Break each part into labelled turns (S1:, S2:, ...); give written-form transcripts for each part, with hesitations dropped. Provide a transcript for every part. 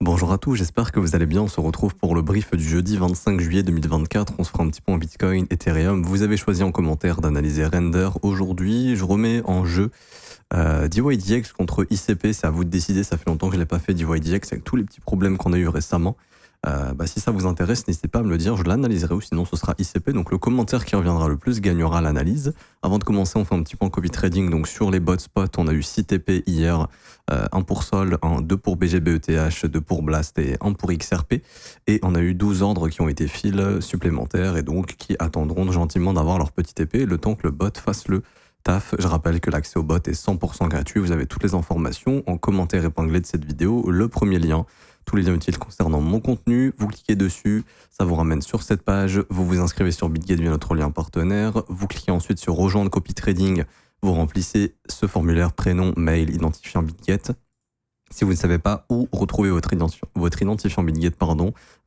S1: Bonjour à tous, j'espère que vous allez bien. On se retrouve pour le brief du jeudi 25 juillet 2024. On se fera un petit point Bitcoin, Ethereum. Vous avez choisi en commentaire d'analyser Render. Aujourd'hui, je remets en jeu DYDX contre ICP. C'est à vous de décider, ça fait longtemps que je ne l'ai pas fait DYDX avec tous les petits problèmes qu'on a eu récemment. Si ça vous intéresse, n'hésitez pas à me le dire, je l'analyserai ou sinon ce sera ICP. Donc le commentaire qui reviendra le plus gagnera l'analyse. Avant de commencer, on fait un petit point Covid Trading. Donc sur les bot spots, on a eu 6 TP hier, 1 pour Sol, 2 pour BGBETH, 2 pour Blast et 1 pour XRP. Et on a eu 12 ordres qui ont été files supplémentaires et donc qui attendront gentiment d'avoir leur petit TP le temps que le bot fasse le taf. Je rappelle que l'accès au bot est 100% gratuit. Vous avez toutes les informations en commentaire épinglé de cette vidéo. Le premier lien, tous les liens utiles concernant mon contenu, vous cliquez dessus, ça vous ramène sur cette page, vous vous inscrivez sur BitGet via notre lien partenaire, vous cliquez ensuite sur rejoindre copy trading, vous remplissez ce formulaire prénom, mail, identifiant BitGet. Si vous ne savez pas où retrouver votre identifiant BitGet,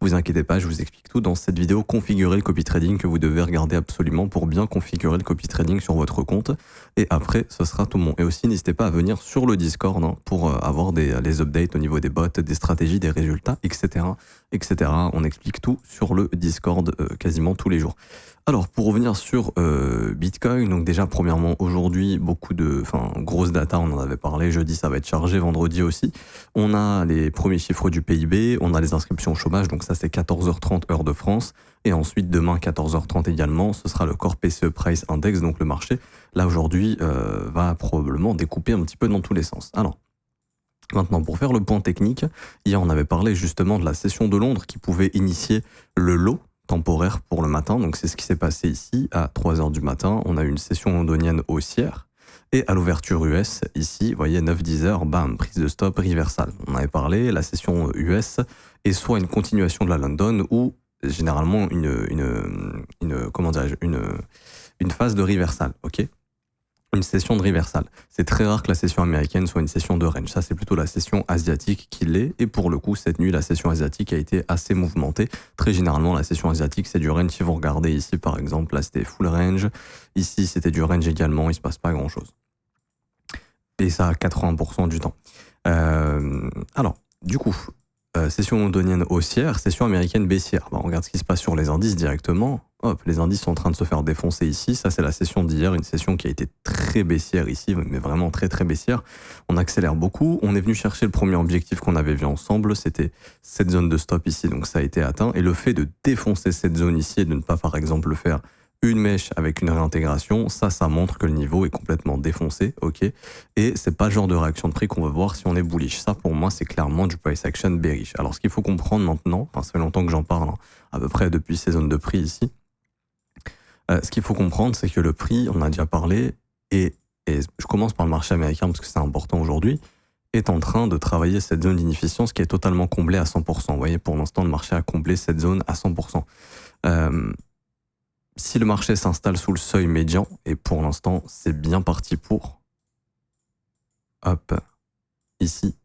S1: vous inquiétez pas, je vous explique tout dans cette vidéo. Configurer le copy trading que vous devez regarder absolument pour bien configurer le copy trading sur votre compte. Et après, ce sera tout bon. Et aussi, n'hésitez pas à venir sur le Discord pour avoir les updates au niveau des bots, des stratégies, des résultats, etc., etc. On explique tout sur le Discord quasiment tous les jours. Alors, pour revenir sur Bitcoin, donc déjà, premièrement, aujourd'hui, grosse data, on en avait parlé, jeudi, ça va être chargé, vendredi aussi. On a les premiers chiffres du PIB, on a les inscriptions au chômage, donc ça, c'est 14h30 heure de France. Et ensuite, demain, 14h30 également, ce sera le Core PCE Price Index, donc le marché, là, aujourd'hui, va probablement découper un petit peu dans tous les sens. Alors, maintenant, pour faire le point technique, hier, on avait parlé justement de la session de Londres qui pouvait initier le low temporaire pour le matin. Donc c'est ce qui s'est passé ici à 3h du matin. On a eu une session londonienne haussière. Et à l'ouverture US, ici, vous voyez, 9-10 heures, bam, prise de stop reversal. On avait parlé, la session US est soit une continuation de la London ou généralement une phase de reversal, ok ? Une session de reversal. C'est très rare que la session américaine soit une session de range. Ça, c'est plutôt la session asiatique qui l'est. Et pour le coup, cette nuit, la session asiatique a été assez mouvementée. Très généralement, la session asiatique, c'est du range. Si vous regardez ici, par exemple, là, c'était full range. Ici, c'était du range également. Il se passe pas grand-chose. Et ça, à 80% du temps. Du coup, session londonienne haussière, session américaine baissière. On regarde ce qui se passe sur les indices directement. Hop, les indices sont en train de se faire défoncer ici. Ça, c'est la session d'hier, une session qui a été très baissière ici, mais vraiment très très baissière. On accélère beaucoup. On est venu chercher le premier objectif qu'on avait vu ensemble, c'était cette zone de stop ici, donc ça a été atteint. Et le fait de défoncer cette zone ici et de ne pas, par exemple, faire une mèche avec une réintégration, ça montre que le niveau est complètement défoncé, ok. Et c'est pas le genre de réaction de prix qu'on va voir si on est bullish. Ça, pour moi, c'est clairement du price action bearish. Alors, ce qu'il faut comprendre maintenant, ça fait longtemps que j'en parle, à peu près depuis ces zones de prix ici. Ce qu'il faut comprendre, c'est que le prix, on a déjà parlé, et je commence par le marché américain parce que c'est important aujourd'hui, est en train de travailler cette zone d'inefficience qui est totalement comblée à 100%. Vous voyez, pour l'instant, le marché a comblé cette zone à 100%. Si le marché s'installe sous le seuil médian, et pour l'instant, c'est bien parti pour, hop, ici,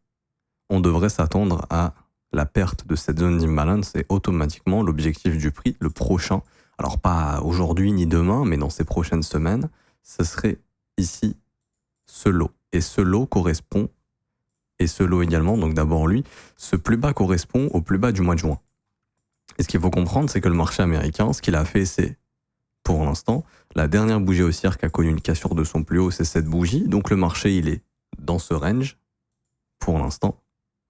S1: on devrait s'attendre à la perte de cette zone d'imbalance et automatiquement l'objectif du prix, le prochain, alors pas aujourd'hui ni demain, mais dans ces prochaines semaines, ce serait ici ce lot. Et ce lot correspond, et ce lot également, donc d'abord lui, ce plus bas correspond au plus bas du mois de juin. Et ce qu'il faut comprendre, c'est que le marché américain, ce qu'il a fait, c'est, pour l'instant, la dernière bougie haussière qui a connu une cassure de son plus haut, c'est cette bougie. Donc le marché, il est dans ce range, pour l'instant,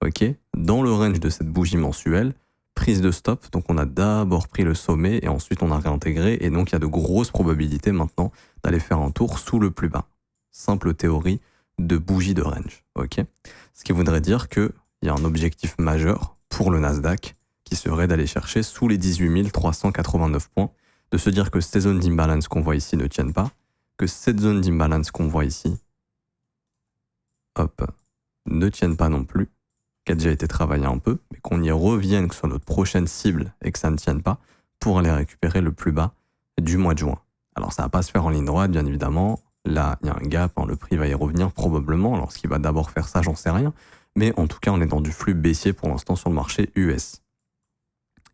S1: ok, dans le range de cette bougie mensuelle, prise de stop, donc on a d'abord pris le sommet et ensuite on a réintégré et donc il y a de grosses probabilités maintenant d'aller faire un tour sous le plus bas. Simple théorie de bougie de range, ok. Ce qui voudrait dire qu'il y a un objectif majeur pour le Nasdaq qui serait d'aller chercher sous les 18 389 points, de se dire que ces zones d'imbalance qu'on voit ici ne tiennent pas, que cette zone d'imbalance qu'on voit ici, hop, ne tiennent pas non plus, qui a déjà été travaillé un peu, mais qu'on y revienne, que ce soit notre prochaine cible et que ça ne tienne pas, pour aller récupérer le plus bas du mois de juin. Alors ça va pas se faire en ligne droite, bien évidemment. Là, il y a un gap, le prix va y revenir probablement. Alors ce qui va d'abord faire ça, j'en sais rien. Mais en tout cas, on est dans du flux baissier pour l'instant sur le marché US.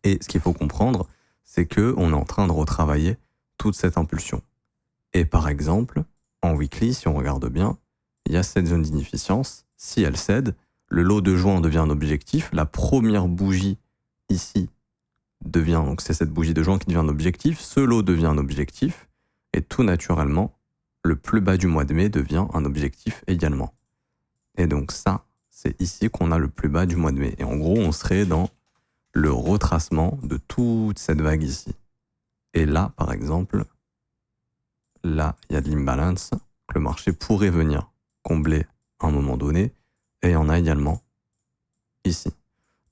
S1: Et ce qu'il faut comprendre, c'est qu'on est en train de retravailler toute cette impulsion. Et par exemple, en weekly, si on regarde bien, il y a cette zone d'inefficience. Si elle cède, le lot de juin devient un objectif, la première bougie ici devient, donc c'est cette bougie de juin qui devient un objectif, ce lot devient un objectif, et tout naturellement, le plus bas du mois de mai devient un objectif également. Et donc ça, c'est ici qu'on a le plus bas du mois de mai. Et en gros, on serait dans le retracement de toute cette vague ici. Et là, par exemple, là, il y a de l'imbalance que le marché pourrait venir combler à un moment donné. Et il y en a également ici.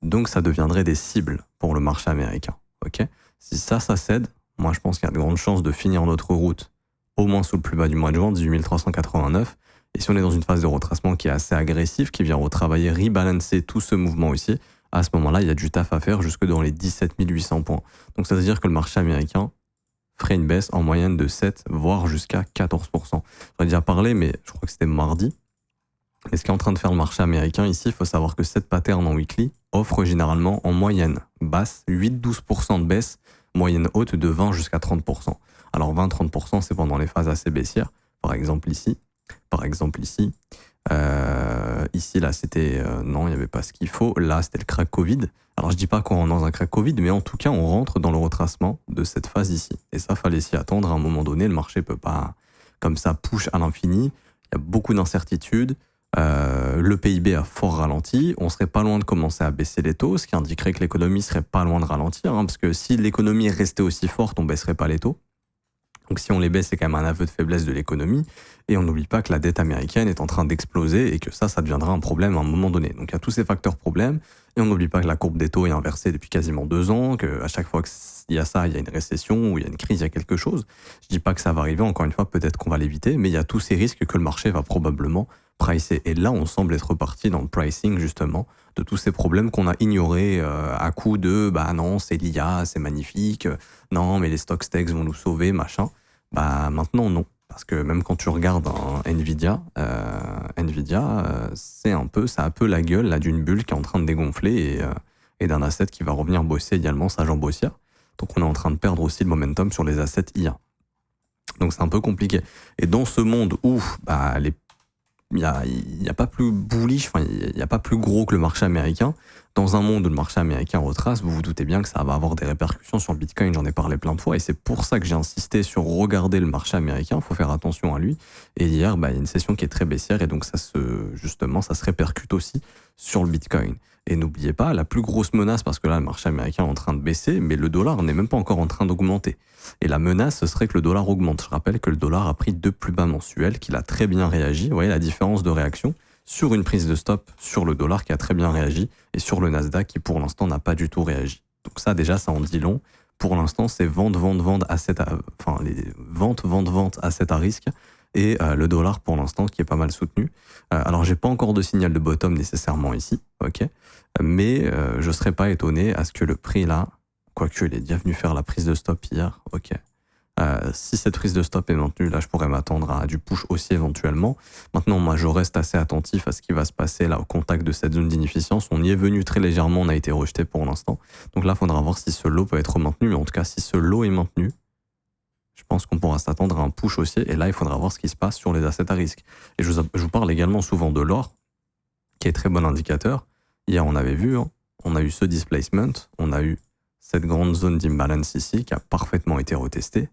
S1: Donc ça deviendrait des cibles pour le marché américain. Okay, si ça cède, moi je pense qu'il y a de grandes chances de finir notre route au moins sous le plus bas du mois de juin, 18 389. Et si on est dans une phase de retracement qui est assez agressive, qui vient retravailler, rebalancer tout ce mouvement aussi, à ce moment-là, il y a du taf à faire jusque dans les 17 800 points. Donc ça veut dire que le marché américain ferait une baisse en moyenne de 7, voire jusqu'à 14%. J'en ai déjà parlé, mais je crois que c'était mardi. Et ce qui est en train de faire le marché américain ici, il faut savoir que cette pattern en weekly offre généralement en moyenne basse 8-12% de baisse, moyenne haute de 20 jusqu'à 30%. Alors 20-30%, c'est pendant les phases assez baissières. Par exemple ici. Ici, là, c'était... non, il n'y avait pas ce qu'il faut. Là, c'était le crack Covid. Alors, je dis pas qu'on rentre dans un crack Covid, mais en tout cas, on rentre dans le retracement de cette phase ici. Et ça, fallait s'y attendre. À un moment donné, le marché peut pas, comme ça, push à l'infini. Il y a beaucoup d'incertitudes. Le PIB a fort ralenti. On serait pas loin de commencer à baisser les taux, ce qui indiquerait que l'économie serait pas loin de ralentir. Parce que si l'économie restait aussi forte, on baisserait pas les taux. Donc si on les baisse, c'est quand même un aveu de faiblesse de l'économie. Et on n'oublie pas que la dette américaine est en train d'exploser et que ça deviendra un problème à un moment donné. Donc il y a tous ces facteurs problèmes. Et on n'oublie pas que la courbe des taux est inversée depuis quasiment 2 ans, qu'à chaque fois qu'il y a ça, il y a une récession ou il y a une crise, il y a quelque chose. Je dis pas que ça va arriver, encore une fois, peut-être qu'on va l'éviter, mais il y a tous ces risques que le marché va probablement pricer. Et là, on semble être reparti dans le pricing, justement, de tous ces problèmes qu'on a ignorés à coup de « bah non, c'est l'IA, c'est magnifique, non, mais les stock stakes vont nous sauver, machin ». Bah maintenant, non. Parce que même quand tu regardes Nvidia, ça a un peu la gueule là, d'une bulle qui est en train de dégonfler et d'un asset qui va revenir bosser également sa jambe haussière. Donc on est en train de perdre aussi le momentum sur les assets IA. Donc c'est un peu compliqué. Et dans ce monde où il y a pas plus bullish, il n'y a pas plus gros que le marché américain. Dans un monde où le marché américain retrace, vous vous doutez bien que ça va avoir des répercussions sur le Bitcoin, j'en ai parlé plein de fois, et c'est pour ça que j'ai insisté sur regarder le marché américain, il faut faire attention à lui. Et hier, il y a une session qui est très baissière, et donc ça se répercute aussi sur le Bitcoin. Et n'oubliez pas, la plus grosse menace, parce que là, le marché américain est en train de baisser, mais le dollar n'est même pas encore en train d'augmenter. Et la menace, ce serait que le dollar augmente. Je rappelle que le dollar a pris 2 plus bas mensuels, qu'il a très bien réagi. Vous voyez la différence de réaction sur une prise de stop sur le dollar qui a très bien réagi et sur le Nasdaq qui, pour l'instant, n'a pas du tout réagi. Donc ça, déjà, ça en dit long. Pour l'instant, c'est vente, asset à risque et le dollar, pour l'instant, qui est pas mal soutenu. Alors, j'ai pas encore de signal de bottom nécessairement ici, ok, mais je serais pas étonné à ce que le prix là, quoique il est déjà venu faire la prise de stop hier, ok. Si cette prise de stop est maintenue, là je pourrais m'attendre à du push aussi éventuellement. Maintenant, moi je reste assez attentif à ce qui va se passer là au contact de cette zone d'inefficience. On y est venu très légèrement, on a été rejeté pour l'instant. Donc là, il faudra voir si ce lot peut être maintenu, mais en tout cas, si ce lot est maintenu, je pense qu'on pourra s'attendre à un push aussi. Et là, il faudra voir ce qui se passe sur les assets à risque. Et je vous parle également souvent de l'or, qui est très bon indicateur. Hier, on avait vu, on a eu ce displacement, on a eu cette grande zone d'imbalance ici qui a parfaitement été retestée.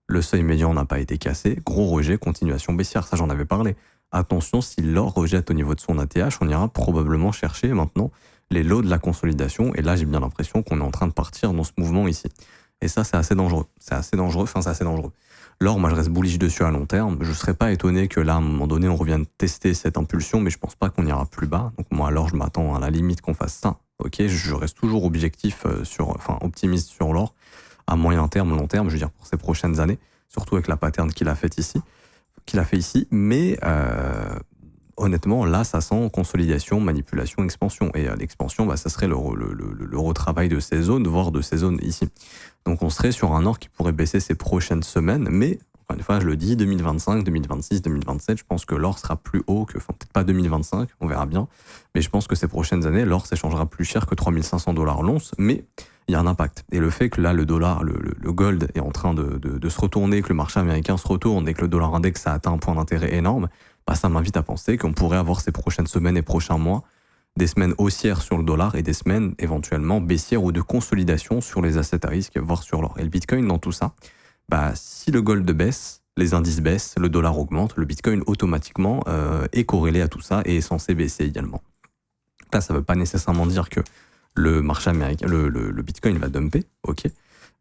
S1: Le seuil médian n'a pas été cassé. Gros rejet, continuation baissière. Ça, j'en avais parlé. Attention, si l'or rejette au niveau de son ATH, on ira probablement chercher maintenant les lots de la consolidation. Et là, j'ai bien l'impression qu'on est en train de partir dans ce mouvement ici. Et ça, c'est assez dangereux. C'est assez dangereux. L'or, moi, je reste bullish dessus à long terme. Je ne serais pas étonné que là, à un moment donné, on revienne tester cette impulsion, mais je ne pense pas qu'on ira plus bas. Donc moi, l'or, je m'attends à la limite qu'on fasse ça. Ok, je reste toujours optimiste sur l'or. À moyen terme, long terme, je veux dire pour ces prochaines années, surtout avec la pattern qu'il a fait ici. Mais honnêtement, là, ça sent consolidation, manipulation, expansion. Et l'expansion, ça serait le retravail de ces zones, voire de ces zones ici. Donc on serait sur un or qui pourrait baisser ces prochaines semaines, mais encore une fois, je le dis, 2025, 2026, 2027, je pense que l'or sera plus haut que, peut-être pas 2025, on verra bien, mais je pense que ces prochaines années, l'or s'échangera plus cher que 3500 $ l'once, mais il y a un impact. Et le fait que là, le dollar, le gold est en train de se retourner, que le marché américain se retourne et que le dollar index a atteint un point d'intérêt énorme, ça m'invite à penser qu'on pourrait avoir ces prochaines semaines et prochains mois des semaines haussières sur le dollar et des semaines éventuellement baissières ou de consolidation sur les assets à risque, voire sur l'or. Et le Bitcoin dans tout ça, si le gold baisse, les indices baissent, le dollar augmente, le Bitcoin automatiquement est corrélé à tout ça et est censé baisser également. Là, ça ne veut pas nécessairement dire que le marché américain, le Bitcoin va dumper, ok.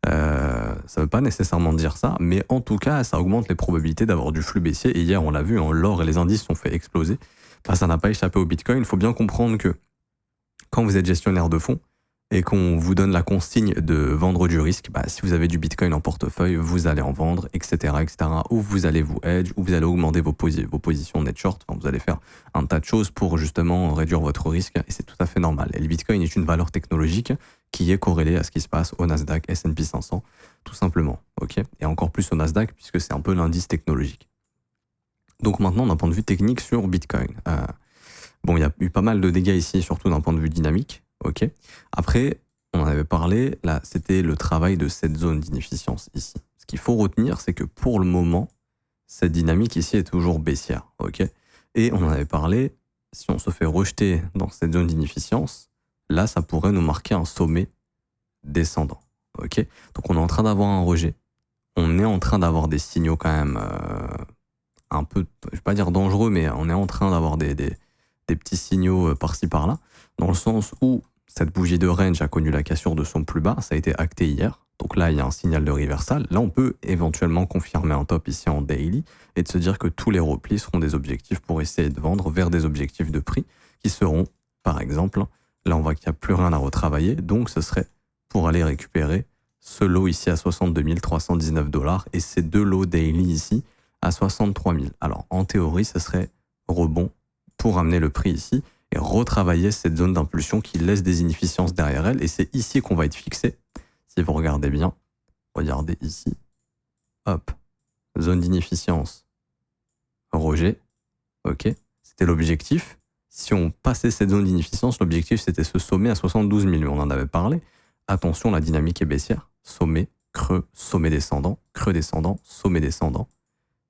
S1: Ça ne veut pas nécessairement dire ça, mais en tout cas, ça augmente les probabilités d'avoir du flux baissier. Et hier, on l'a vu, l'or et les indices sont fait exploser. Ça n'a pas échappé au Bitcoin. Il faut bien comprendre que quand vous êtes gestionnaire de fonds et qu'on vous donne la consigne de vendre du risque, si vous avez du Bitcoin en portefeuille, vous allez en vendre, etc., etc. Ou vous allez vous hedge, ou vous allez augmenter vos positions net short. Enfin, vous allez faire un tas de choses pour justement réduire votre risque, et c'est tout à fait normal. Et le Bitcoin est une valeur technologique qui est corrélée à ce qui se passe au Nasdaq, S&P 500, tout simplement. Ok, et encore plus au Nasdaq, puisque c'est un peu l'indice technologique. Donc maintenant, d'un point de vue technique sur Bitcoin, il y a eu pas mal de dégâts ici, surtout d'un point de vue dynamique. Ok. Après, on en avait parlé, là, c'était le travail de cette zone d'inefficience ici. Ce qu'il faut retenir, c'est que pour le moment, cette dynamique ici est toujours baissière. Ok. Et on en avait parlé, si on se fait rejeter dans cette zone d'inefficience, là, ça pourrait nous marquer un sommet descendant. Ok. Donc, on est en train d'avoir un rejet. On est en train d'avoir des signaux quand même un peu, je ne vais pas dire dangereux, mais on est en train d'avoir des petits signaux par-ci par-là, dans le sens où cette bougie de range a connu la cassure de son plus bas, ça a été acté hier, donc là il y a un signal de reversal, là on peut éventuellement confirmer un top ici en daily, et de se dire que tous les replis seront des objectifs pour essayer de vendre vers des objectifs de prix, qui seront, par exemple, là on voit qu'il n'y a plus rien à retravailler, donc ce serait pour aller récupérer ce lot ici à 62 319 $, et ces deux lots daily ici à 63 000. Alors en théorie, ce serait rebond pour amener le prix ici et retravailler cette zone d'impulsion qui laisse des inefficiences derrière elle. Et c'est ici qu'on va être fixé. Si vous regardez bien, regardez ici. Hop, zone d'inefficience, rejet. Ok, c'était l'objectif. Si on passait cette zone d'inefficience, l'objectif c'était ce sommet à 72 000. On en avait parlé. Attention, la dynamique est baissière. Sommet, creux, sommet descendant, creux descendant, sommet descendant,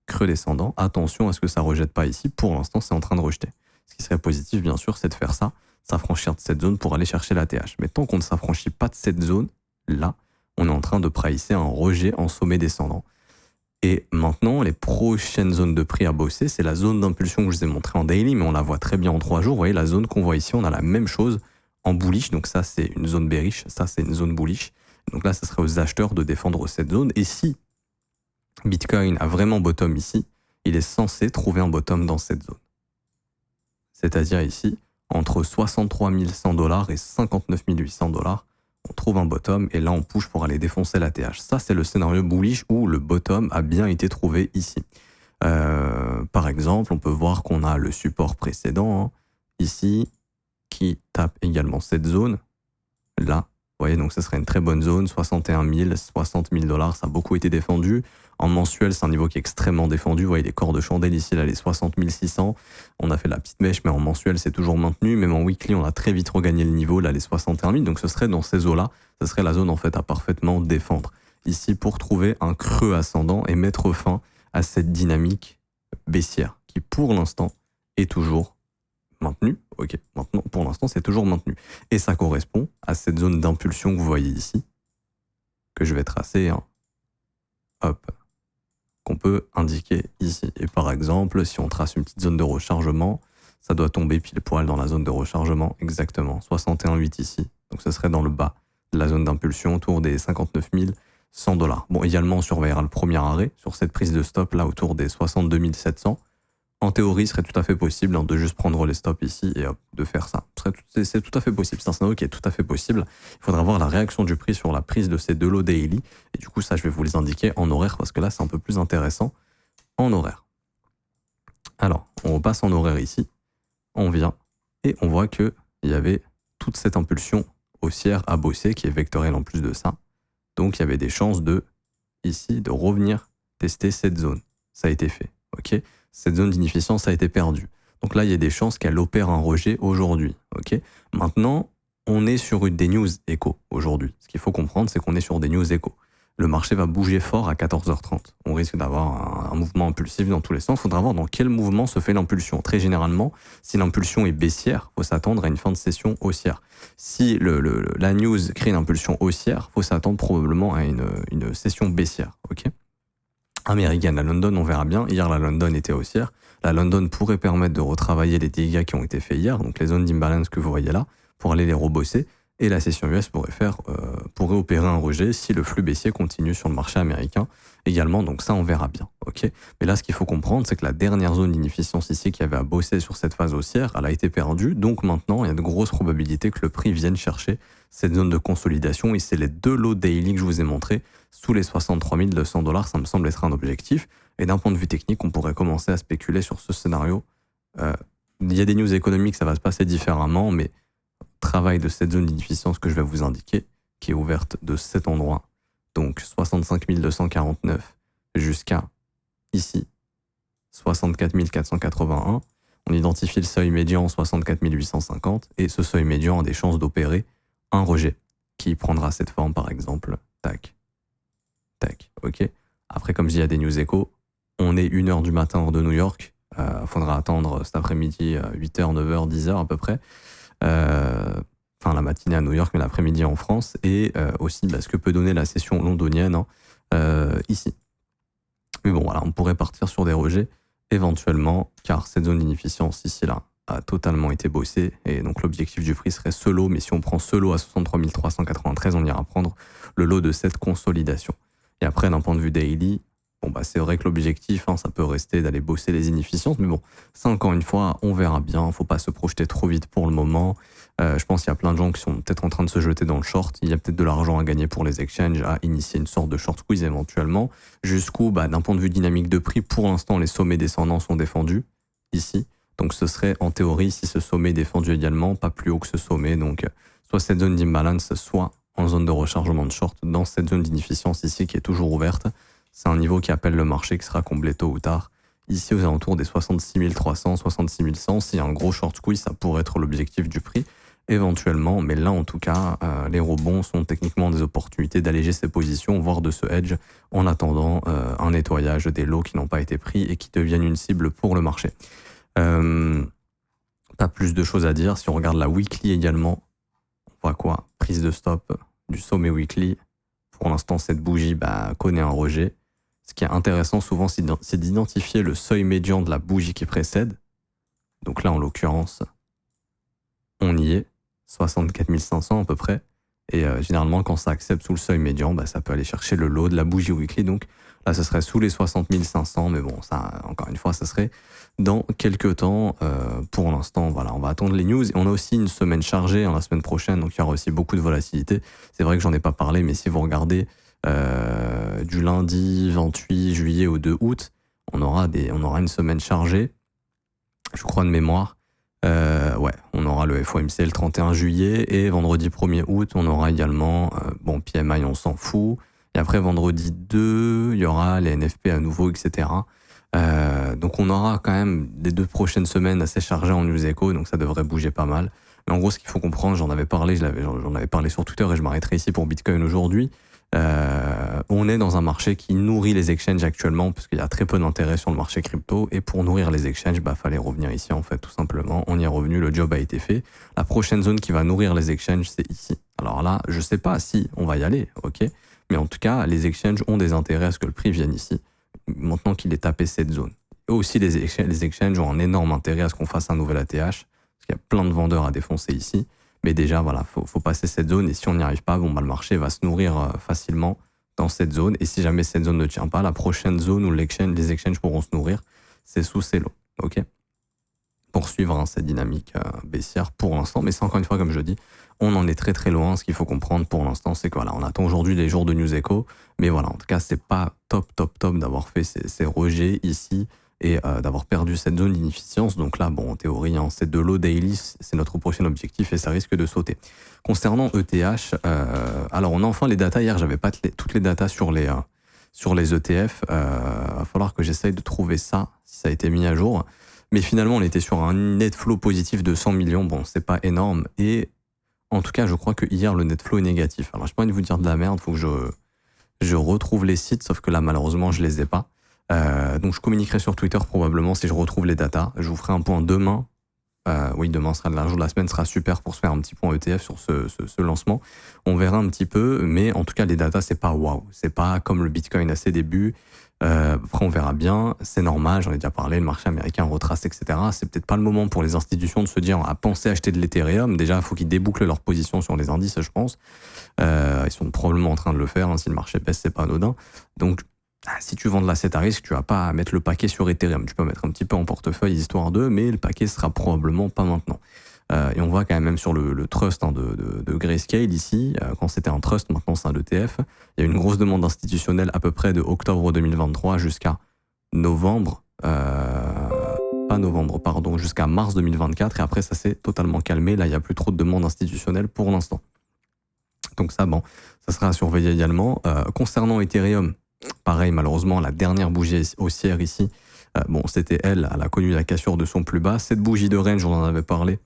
S1: creux descendant. Attention à ce que ça ne rejette pas ici. Pour l'instant, c'est en train de rejeter. Ce qui serait positif, bien sûr, c'est de faire ça, s'affranchir de cette zone pour aller chercher la TH. Mais tant qu'on ne s'affranchit pas de cette zone, là, on est en train de pricer un rejet en sommet descendant. Et maintenant, les prochaines zones de prix à bosser, c'est la zone d'impulsion que je vous ai montrée en daily, mais on la voit très bien en 3 jours. Vous voyez, la zone qu'on voit ici, on a la même chose en bullish. Donc ça, c'est une zone bearish. Ça, c'est une zone bullish. Donc là, ça serait aux acheteurs de défendre cette zone. Et si Bitcoin a vraiment bottom ici, il est censé trouver un bottom dans cette zone. C'est-à-dire ici, entre 63 100 $ et 59 800 $, on trouve un bottom et là on push pour aller défoncer la TH. Ça, c'est le scénario bullish où le bottom a bien été trouvé ici. Par exemple, on peut voir qu'on a le support précédent ici qui tape également cette zone. Là, vous voyez, donc ce serait une très bonne zone, 61 000, 60 000 $, ça a beaucoup été défendu. En mensuel, c'est un niveau qui est extrêmement défendu. Vous voyez les corps de chandelle ici, là, les 60 600. On a fait la petite mèche, mais en mensuel, c'est toujours maintenu. Même en weekly, on a très vite regagné le niveau, là, les 61 000. Donc ce serait dans ces eaux-là, ce serait la zone en fait à parfaitement défendre. Ici, pour trouver un creux ascendant et mettre fin à cette dynamique baissière qui, pour l'instant, est toujours maintenu. Ok, maintenant, pour l'instant, c'est toujours maintenu. Et ça correspond à cette zone d'impulsion que vous voyez ici, que je vais tracer. Hop, qu'on peut indiquer ici. Et par exemple, si on trace une petite zone de rechargement, ça doit tomber pile poil dans la zone de rechargement, exactement. 61,8 ici. Donc ce serait dans le bas de la zone d'impulsion, autour des 59 100 $. Bon, également, on surveillera le premier arrêt sur cette prise de stop, là, autour des 62 700. En théorie, il serait tout à fait possible de juste prendre les stops ici et hop, de faire ça. C'est tout à fait possible. C'est un scénario qui est tout à fait possible. Il faudra voir la réaction du prix sur la prise de ces deux lots daily. Et du coup, ça, je vais vous les indiquer en horaire parce que là, c'est un peu plus intéressant en horaire. Alors, on repasse en horaire ici. On vient et on voit qu'il y avait toute cette impulsion haussière à bosser qui est vectorielle en plus de ça. Donc, il y avait des chances ici, de revenir tester cette zone. Ça a été fait. Ok. Cette zone d'inefficience a été perdue. Donc là, il y a des chances qu'elle opère un rejet aujourd'hui. Okay, maintenant, on est sur des news écho aujourd'hui. Ce qu'il faut comprendre, c'est qu'on est sur des news écho. le marché va bouger fort à 14h30. On risque d'avoir un mouvement impulsif dans tous les sens. Il faudra voir dans quel mouvement se fait l'impulsion. Très généralement, si l'impulsion est baissière, il faut s'attendre à une fin de session haussière. Si la news crée une impulsion haussière, il faut s'attendre probablement à une session baissière. Okay, américaine, la London, on verra bien. Hier, la London était haussière. La London pourrait permettre de retravailler les dégâts qui ont été faits hier, donc les zones d'imbalance que vous voyez là, pour aller les rebosser. Et la session US pourrait opérer un rejet si le flux baissier continue sur le marché américain également. Donc ça, on verra bien. Okay, mais là, ce qu'il faut comprendre, c'est que la dernière zone d'inefficience ici qui avait à bosser sur cette phase haussière, elle a été perdue. Donc maintenant, il y a de grosses probabilités que le prix vienne chercher cette zone de consolidation. Et c'est les deux lots daily que je vous ai montrés sous les 63 200 $. Ça me semble être un objectif. Et d'un point de vue technique, on pourrait commencer à spéculer sur ce scénario. Il y a des news économiques, ça va se passer différemment, mais travail de cette zone d'inefficience que je vais vous indiquer, qui est ouverte de cet endroit, donc 65 249 jusqu'à ici, 64 481. On identifie le seuil médian 64 850 et ce seuil médian a des chances d'opérer un rejet qui prendra cette forme par exemple, tac, tac, ok. Après, comme je dis, il y a des news échos, on est 1h du matin hors de New York, faudra attendre cet après-midi 8h, 9h, 10h à peu près. Enfin la matinée à New York mais l'après-midi en France et aussi ce que peut donner la session londonienne ici. Mais bon voilà, on pourrait partir sur des rejets éventuellement car cette zone d'inefficience ici là a totalement été bossée et donc l'objectif du prix serait ce lot, mais si on prend ce lot à 63 393 on ira prendre le lot de cette consolidation. Et après d'un point de vue daily, c'est vrai que l'objectif, ça peut rester d'aller bosser les inefficiences, mais bon, ça encore une fois, on verra bien, faut pas se projeter trop vite pour le moment. Je pense qu'il y a plein de gens qui sont peut-être en train de se jeter dans le short, il y a peut-être de l'argent à gagner pour les exchanges, à initier une sorte de short squeeze éventuellement, jusqu'où, d'un point de vue dynamique de prix, pour l'instant, les sommets descendants sont défendus, ici, donc ce serait en théorie, si ce sommet est défendu également, pas plus haut que ce sommet, donc soit cette zone d'imbalance, soit en zone de rechargement de short, dans cette zone d'inefficience ici qui est toujours ouverte. C'est un niveau qui appelle le marché, qui sera comblé tôt ou tard. Ici, aux alentours des 66 300, 66 100, s'il y a un gros short squeeze, ça pourrait être l'objectif du prix, éventuellement. Mais là, en tout cas, les rebonds sont techniquement des opportunités d'alléger ses positions, voire de se hedge, en attendant un nettoyage des lots qui n'ont pas été pris et qui deviennent une cible pour le marché. Pas plus de choses à dire. Si on regarde la weekly également, on voit quoi? Prise de stop du sommet weekly. Pour l'instant, cette bougie connaît un rejet. Ce qui est intéressant souvent, c'est d'identifier le seuil médian de la bougie qui précède. Donc là, en l'occurrence, on y est, 64 500 à peu près. Et généralement, quand ça accepte sous le seuil médian, ça peut aller chercher le lot de la bougie weekly. Donc là, ce serait sous les 60 500. Mais bon, ça, encore une fois, ça serait dans quelques temps. Pour l'instant, voilà, on va attendre les news. Et on a aussi une semaine chargée la semaine prochaine. Donc il y aura aussi beaucoup de volatilité. C'est vrai que j'en ai pas parlé, mais si vous regardez du lundi 28 juillet au 2 août, on aura une semaine chargée, je crois de mémoire. On aura le FOMC le 31 juillet et vendredi 1er août, on aura également, PMI, on s'en fout. Et après, vendredi 2, il y aura les NFP à nouveau, etc. Donc on aura quand même les 2 prochaines semaines assez chargées en news écho, donc ça devrait bouger pas mal. Mais en gros, ce qu'il faut comprendre, j'en avais parlé sur Twitter et je m'arrêterai ici pour Bitcoin aujourd'hui. On est dans un marché qui nourrit les exchanges actuellement parce qu'il y a très peu d'intérêt sur le marché crypto et pour nourrir les exchanges, fallait revenir ici en fait tout simplement. On y est revenu, le job a été fait. La prochaine zone qui va nourrir les exchanges, c'est ici. Alors là, je sais pas si on va y aller, ok, mais en tout cas, les exchanges ont des intérêts à ce que le prix vienne ici maintenant qu'il est tapé cette zone. Et aussi les exchanges ont un énorme intérêt à ce qu'on fasse un nouvel ATH parce qu'il y a plein de vendeurs à défoncer ici. Mais déjà, voilà, faut passer cette zone et si on n'y arrive pas, le marché va se nourrir facilement dans cette zone. Et si jamais cette zone ne tient pas, la prochaine zone où les exchanges pourront se nourrir, c'est sous ces lots. Ok, poursuivre cette dynamique baissière pour l'instant. Mais c'est encore une fois, comme je dis, on en est très très loin. Ce qu'il faut comprendre pour l'instant, c'est que voilà, on attend aujourd'hui les jours de news echo. Mais voilà, en tout cas, c'est pas top d'avoir fait ces rejets ici et d'avoir perdu cette zone d'inefficience. Donc là, en théorie, c'est de l'eau daily, c'est notre prochain objectif et ça risque de sauter. Concernant ETH, alors on a enfin les datas. Hier, j'avais pas toutes les datas sur les ETF. Va falloir que j'essaye de trouver ça, si ça a été mis à jour. Mais finalement, on était sur un net flow positif de 100 millions. Bon, c'est pas énorme. Et en tout cas, je crois que hier, le net flow est négatif. Alors, je n'ai pas envie de vous dire de la merde, faut que Je retrouve les sites, sauf que là, malheureusement, je les ai pas. Donc, je communiquerai sur Twitter probablement si je retrouve les datas. Je vous ferai un point demain. Oui, demain sera le jour de la semaine, sera super pour se faire un petit point ETF sur ce lancement. On verra un petit peu, mais en tout cas, les datas, c'est pas waouh. C'est pas comme le Bitcoin à ses débuts. Après, on verra bien. C'est normal, j'en ai déjà parlé, le marché américain retrace, etc. C'est peut-être pas le moment pour les institutions de se dire à penser acheter de l'Ethereum. Déjà, il faut qu'ils débouclent leur position sur les indices, je pense. Ils sont probablement en train de le faire. Hein. Si le marché baisse, c'est pas anodin. Donc, si tu vends de l'asset à risque, tu vas pas mettre le paquet sur Ethereum. Tu peux mettre un petit peu en portefeuille, histoire de, mais le paquet sera probablement pas maintenant. Et on voit quand même sur le trust de Grayscale ici, quand c'était un trust, maintenant c'est un ETF, il y a une grosse demande institutionnelle à peu près de octobre 2023 jusqu'à novembre, pas novembre, pardon, jusqu'à mars 2024, et après ça s'est totalement calmé. Là, il n'y a plus trop de demande institutionnelle pour l'instant. Donc ça, bon, ça sera à surveiller également. Concernant Ethereum, pareil, malheureusement, la dernière bougie haussière ici, bon, c'était elle a connu la cassure de son plus bas. Cette bougie de range, on en avait parlé,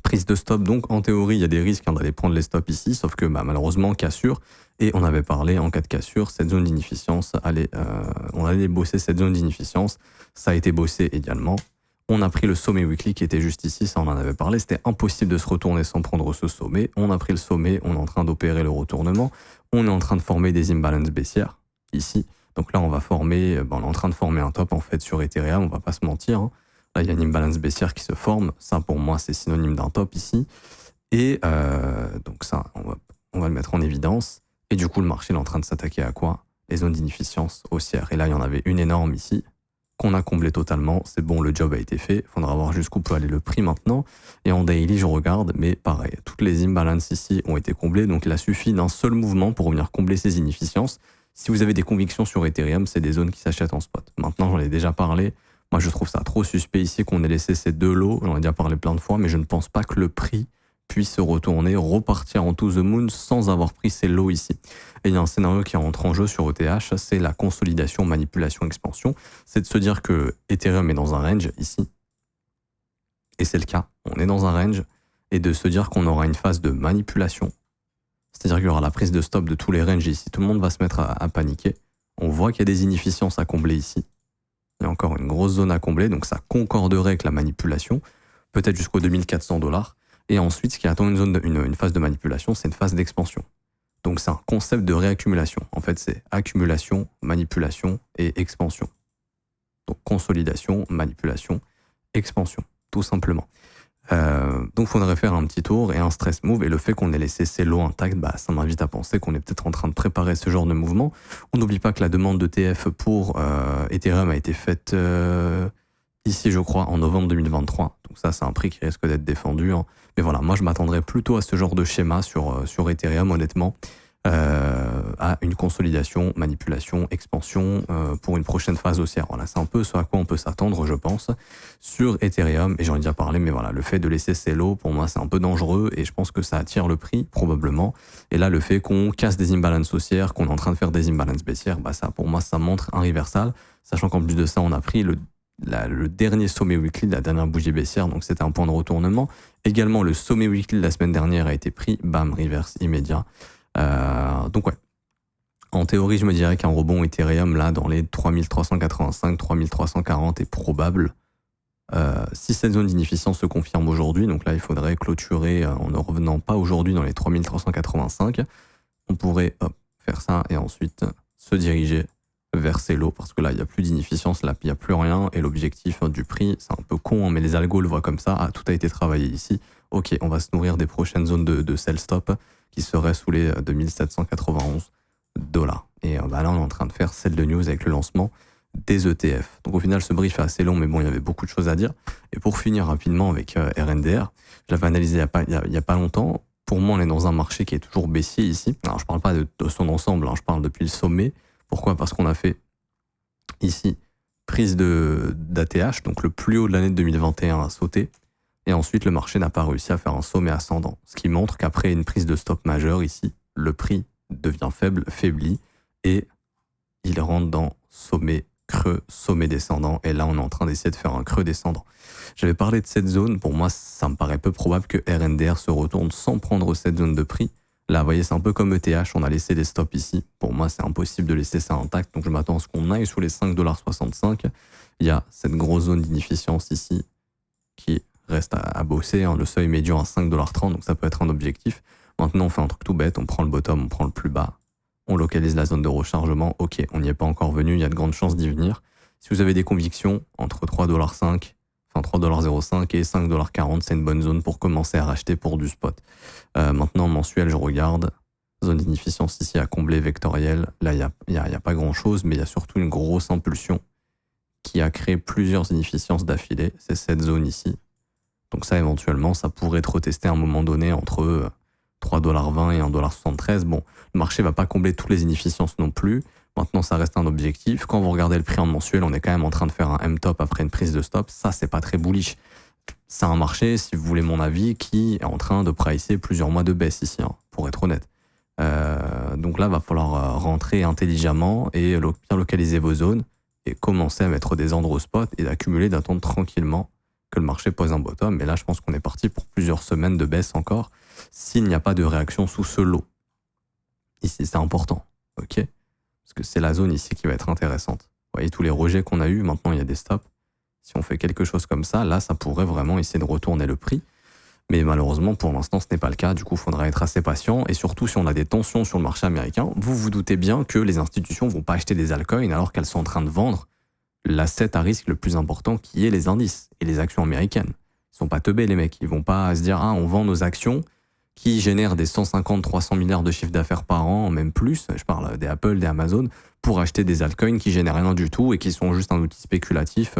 S1: prise de stop, donc en théorie, il y a des risques d'aller prendre les stops ici, sauf que malheureusement, cassure, et on avait parlé, en cas de cassure, cette zone d'inefficience, on allait bosser cette zone d'inefficience, ça a été bossé également. On a pris le sommet weekly qui était juste ici, ça on en avait parlé, c'était impossible de se retourner sans prendre ce sommet. On a pris le sommet, on est en train d'opérer le retournement, on est en train de former des imbalances baissières, ici. Donc là, on est en train de former un top en fait sur Ethereum, on va pas se mentir. Hein. Là, il y a une imbalance baissière qui se forme. Ça, pour moi, c'est synonyme d'un top ici. Et donc ça, on va le mettre en évidence. Et du coup, le marché est en train de s'attaquer à quoi? Les zones d'inefficience haussières. Et là, il y en avait une énorme ici, qu'on a comblé totalement. C'est bon, le job a été fait. Il faudra voir jusqu'où peut aller le prix maintenant. Et en daily, je regarde, mais pareil, toutes les imbalances ici ont été comblées. Donc, il a suffi d'un seul mouvement pour venir combler ces inefficiences. Si vous avez des convictions sur Ethereum, c'est des zones qui s'achètent en spot. Maintenant, j'en ai déjà parlé. Moi, je trouve ça trop suspect ici qu'on ait laissé ces deux lots. J'en ai déjà parlé plein de fois, mais je ne pense pas que le prix puisse se retourner, repartir en to the moon sans avoir pris ces lots ici. Et il y a un scénario qui rentre en jeu sur ETH, c'est la consolidation, manipulation, expansion. C'est de se dire que Ethereum est dans un range ici. Et c'est le cas. On est dans un range. Et de se dire qu'on aura une phase de manipulation. C'est-à-dire qu'il y aura la prise de stop de tous les ranges ici. Tout le monde va se mettre à paniquer. On voit qu'il y a des inefficiences à combler ici. Il y a encore une grosse zone à combler, donc ça concorderait avec la manipulation, peut-être jusqu'aux $2400. Et ensuite, ce qui attend une phase de manipulation, c'est une phase d'expansion. Donc c'est un concept de réaccumulation. En fait, c'est accumulation, manipulation et expansion. Donc consolidation, manipulation, expansion, tout simplement. Donc il faudrait faire un petit tour et un stress move, et le fait qu'on ait laissé ces lots intacts, ça m'invite à penser qu'on est peut-être en train de préparer ce genre de mouvement. On n'oublie pas que la demande d'ETF pour Ethereum a été faite ici, je crois, en novembre 2023. Donc ça, c'est un prix qui risque d'être défendu. Hein. Mais voilà, moi je m'attendrais plutôt à ce genre de schéma sur Ethereum, honnêtement, à une consolidation, manipulation, expansion pour une prochaine phase haussière. Voilà, c'est un peu ce à quoi on peut s'attendre, je pense, sur Ethereum. Et j'en ai déjà parlé, mais voilà, le fait de laisser ces lots, pour moi, c'est un peu dangereux et je pense que ça attire le prix, probablement. Et là, le fait qu'on casse des imbalances haussières, qu'on est en train de faire des imbalances baissières, ça, pour moi, ça montre un reversal, sachant qu'en plus de ça, on a pris le dernier sommet weekly de la dernière bougie baissière, donc c'était un point de retournement. Également, le sommet weekly de la semaine dernière a été pris, bam, reverse immédiat. Donc ouais, en théorie, je me dirais qu'un rebond Ethereum là dans les 3385, 3340 est probable. Si cette zone d'inefficience se confirme aujourd'hui, donc là il faudrait clôturer en ne revenant pas aujourd'hui dans les 3385, on pourrait faire ça et ensuite se diriger vers ces lots, parce que là il n'y a plus d'inefficience, là il n'y a plus rien, et l'objectif du prix, c'est un peu con, hein, mais les algos le voient comme ça, tout a été travaillé ici, ok, on va se nourrir des prochaines zones de sell stop qui seraient sous les $2791. Et là on est en train de faire celle de news avec le lancement des ETF. Donc au final ce brief est assez long, mais bon, il y avait beaucoup de choses à dire. Et pour finir rapidement avec RNDR, je l'avais analysé il y a pas longtemps. Pour moi, on est dans un marché qui est toujours baissier ici. Alors je parle pas de son ensemble, hein, je parle depuis le sommet. Pourquoi? Parce qu'on a fait ici prise d'ATH, donc le plus haut de l'année de 2021 a sauté, et ensuite le marché n'a pas réussi à faire un sommet ascendant, ce qui montre qu'après une prise de stop majeure ici, le prix devient faible, faiblit, et il rentre dans sommet creux, sommet descendant, et là on est en train d'essayer de faire un creux descendant. J'avais parlé de cette zone, pour moi ça me paraît peu probable que RNDR se retourne sans prendre cette zone de prix. Là, vous voyez, c'est un peu comme ETH, on a laissé les stops ici. Pour moi, c'est impossible de laisser ça intact, donc je m'attends à ce qu'on aille sous les 5,65 $. Il y a cette grosse zone d'inefficience ici qui reste à bosser, hein. Le seuil médian à 5,30 $, donc ça peut être un objectif. Maintenant, on fait un truc tout bête, on prend le bottom, on prend le plus bas, on localise la zone de rechargement. Ok, on n'y est pas encore venu, il y a de grandes chances d'y venir. Si vous avez des convictions, entre 3,05 $, enfin 3,05 $ et 5,40 $, c'est une bonne zone pour commencer à racheter pour du spot. Maintenant, mensuel, je regarde. Zone d'inefficience ici à combler vectoriel. Là, il y a pas grand-chose, mais il y a surtout une grosse impulsion qui a créé plusieurs inefficiences d'affilée. C'est cette zone ici. Donc ça, éventuellement, ça pourrait être retesté à un moment donné entre 3,20 $ et 1,73 $. Bon, le marché va pas combler toutes les inefficiences non plus. Maintenant, ça reste un objectif. Quand vous regardez le prix en mensuel, on est quand même en train de faire un M-top après une prise de stop. Ça, c'est pas très bullish. C'est un marché, si vous voulez mon avis, qui est en train de pricer plusieurs mois de baisse ici, hein, pour être honnête. Donc là, il va falloir rentrer intelligemment et bien localiser vos zones et commencer à mettre des ordres au spot et d'accumuler, d'attendre tranquillement que le marché pose un bottom. Mais là, je pense qu'on est parti pour plusieurs semaines de baisse encore s'il n'y a pas de réaction sous ce lot. Ici, c'est important, ok? Parce que c'est la zone ici qui va être intéressante. Vous voyez tous les rejets qu'on a eu, maintenant il y a des stops. Si on fait quelque chose comme ça, là, ça pourrait vraiment essayer de retourner le prix. Mais malheureusement, pour l'instant, ce n'est pas le cas. Du coup, il faudra être assez patient. Et surtout, si on a des tensions sur le marché américain, vous vous doutez bien que les institutions vont pas acheter des altcoins alors qu'elles sont en train de vendre l'asset à risque le plus important qui est les indices et les actions américaines. Ils sont pas teubés, les mecs. Ils vont pas se dire, ah, on vend nos actions qui génèrent des 150-300 milliards de chiffre d'affaires par an, même plus. Je parle des Apple, des Amazon, pour acheter des altcoins qui génèrent rien du tout et qui sont juste un outil spéculatif.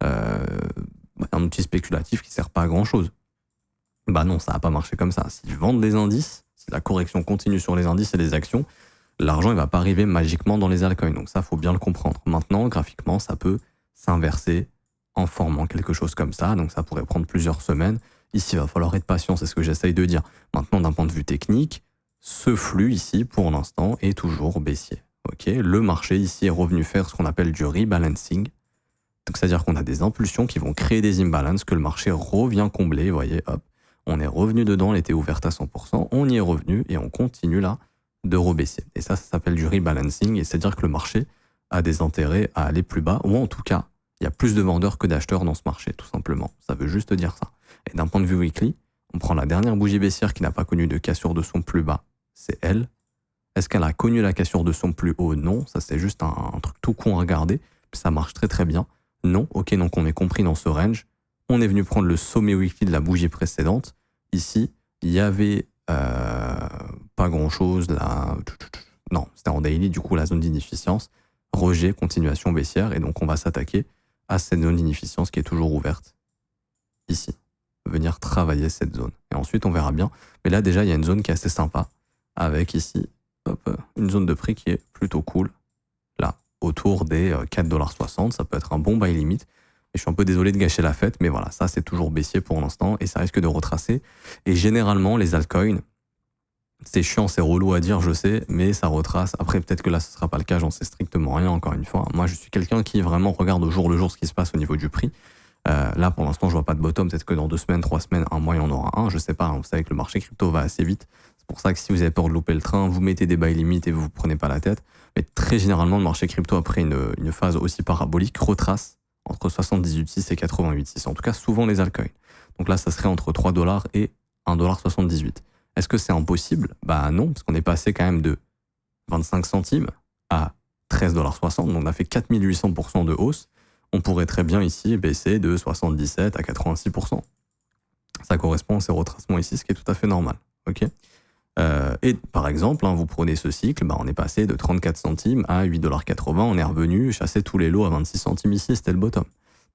S1: Un outil spéculatif qui sert pas à grand chose. Bah non, ça va pas marcher comme ça. S'ils vendent des indices, si la correction continue sur les indices et les actions, l'argent il va pas arriver magiquement dans les altcoins. Donc ça, faut bien le comprendre. Maintenant, graphiquement, ça peut s'inverser en formant quelque chose comme ça. Donc ça pourrait prendre plusieurs semaines. Ici, il va falloir être patient, c'est ce que j'essaye de dire. Maintenant, d'un point de vue technique, ce flux ici, pour l'instant, est toujours baissier. Ok, le marché ici est revenu faire ce qu'on appelle du rebalancing. Donc, c'est-à-dire qu'on a des impulsions qui vont créer des imbalances que le marché revient combler. Vous voyez, hop, on est revenu dedans, elle était ouverte à 100%, on y est revenu et on continue là de rebaisser. Et ça s'appelle du rebalancing et c'est-à-dire que le marché a des intérêts à aller plus bas ou en tout cas, il y a plus de vendeurs que d'acheteurs dans ce marché, tout simplement. Ça veut juste dire ça. Et d'un point de vue weekly, on prend la dernière bougie baissière qui n'a pas connu de cassure de son plus bas, c'est elle. Est-ce qu'elle a connu la cassure de son plus haut? Non, ça c'est juste un truc tout con à regarder. Ça marche très très bien. Non, ok, donc on est compris dans ce range. On est venu prendre le sommet weekly de la bougie précédente. Ici, il y avait pas grand-chose là. Non, c'était en daily, du coup la zone d'inefficience. Rejet, continuation baissière. Et donc on va s'attaquer à cette zone d'inefficience qui est toujours ouverte. Ici. Venir travailler cette zone. Et ensuite, on verra bien. Mais là, déjà, il y a une zone qui est assez sympa. Avec ici, hop, une zone de prix qui est plutôt cool. Là, autour des 4,60 $. Ça peut être un bon buy limit. Et je suis un peu désolé de gâcher la fête, mais voilà, ça, c'est toujours baissier pour l'instant. Et ça risque de retracer. Et généralement, les altcoins, c'est chiant, c'est relou à dire, je sais, mais ça retrace. Après, peut-être que là, ce sera pas le cas, j'en sais strictement rien, encore une fois. Moi, je suis quelqu'un qui vraiment regarde au jour le jour ce qui se passe au niveau du prix. Là, pour l'instant, je vois pas de bottom. Peut-être que dans 2 semaines, 3 semaines, un mois, il y en aura un. Je sais pas. Hein. Vous savez que le marché crypto va assez vite. C'est pour ça que si vous avez peur de louper le train, vous mettez des buy limits et vous prenez pas la tête. Mais très généralement, le marché crypto, après une phase aussi parabolique, retrace entre 78,6 et 88,6. En tout cas, souvent les altcoins. Donc là, ça serait entre 3 $ et 1,78 $. Est-ce que c'est impossible? Bah non, parce qu'on est passé quand même de 25 centimes à 13,60 $. Donc on a fait 4800% de hausse. On pourrait très bien ici baisser de 77 à 86%. Ça correspond à ces retracements ici, ce qui est tout à fait normal. Okay, et par exemple, hein, vous prenez ce cycle, bah, on est passé de 34 centimes à 8,80 $. On est revenu chasser tous les lots à 26 centimes ici, c'était le bottom.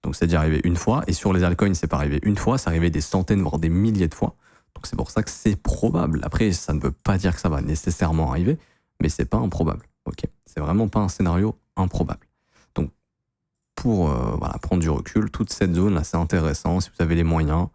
S1: Donc c'est déjà arrivé une fois. Et sur les altcoins, c'est pas arrivé une fois, c'est arrivé des centaines, voire des milliers de fois. Donc c'est pour ça que c'est probable. Après, ça ne veut pas dire que ça va nécessairement arriver, mais c'est pas improbable. Okay, c'est vraiment pas un scénario improbable. Pour voilà, prendre du recul, toute cette zone-là, c'est intéressant. Si vous avez les moyens,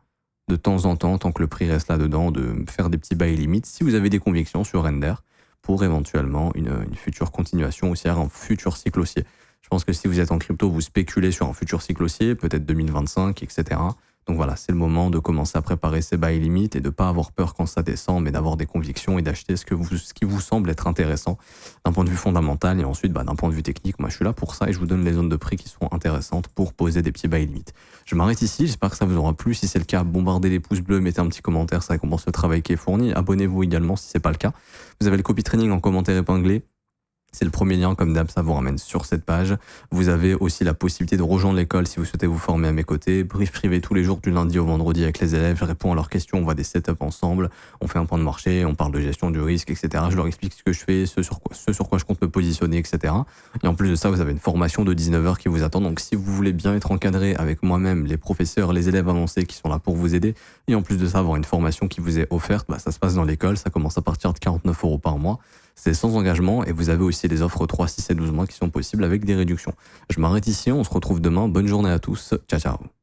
S1: de temps en temps, tant que le prix reste là-dedans, de faire des petits buy limits, si vous avez des convictions sur Render, pour éventuellement une future continuation haussière, un futur cycle haussier. Je pense que si vous êtes en crypto, vous spéculez sur un futur cycle haussier, peut-être 2025, etc. Donc voilà, c'est le moment de commencer à préparer ses buy limit et de pas avoir peur quand ça descend, mais d'avoir des convictions et d'acheter ce qui vous semble être intéressant d'un point de vue fondamental. Et ensuite, d'un point de vue technique, moi je suis là pour ça et je vous donne les zones de prix qui sont intéressantes pour poser des petits buy limit. Je m'arrête ici, j'espère que ça vous aura plu. Si c'est le cas, bombardez les pouces bleus, mettez un petit commentaire, ça récompense le travail qui est fourni. Abonnez-vous également si c'est pas le cas. Vous avez le copy training en commentaire épinglé. C'est le premier lien, comme d'hab, ça vous ramène sur cette page. Vous avez aussi la possibilité de rejoindre l'école si vous souhaitez vous former à mes côtés. Brief privé tous les jours du lundi au vendredi avec les élèves. Je réponds à leurs questions, on voit des setups ensemble, on fait un point de marché, on parle de gestion du risque, etc. Je leur explique ce que je fais, ce sur quoi je compte me positionner, etc. Et en plus de ça, vous avez une formation de 19 heures qui vous attend. Donc si vous voulez bien être encadré avec moi-même, les professeurs, les élèves avancés qui sont là pour vous aider, et en plus de ça, avoir une formation qui vous est offerte, ça se passe dans l'école, ça commence à partir de 49 € par mois. C'est sans engagement et vous avez aussi les offres 3, 6 et 12 mois qui sont possibles avec des réductions. Je m'arrête ici, on se retrouve demain. Bonne journée à tous. Ciao, ciao.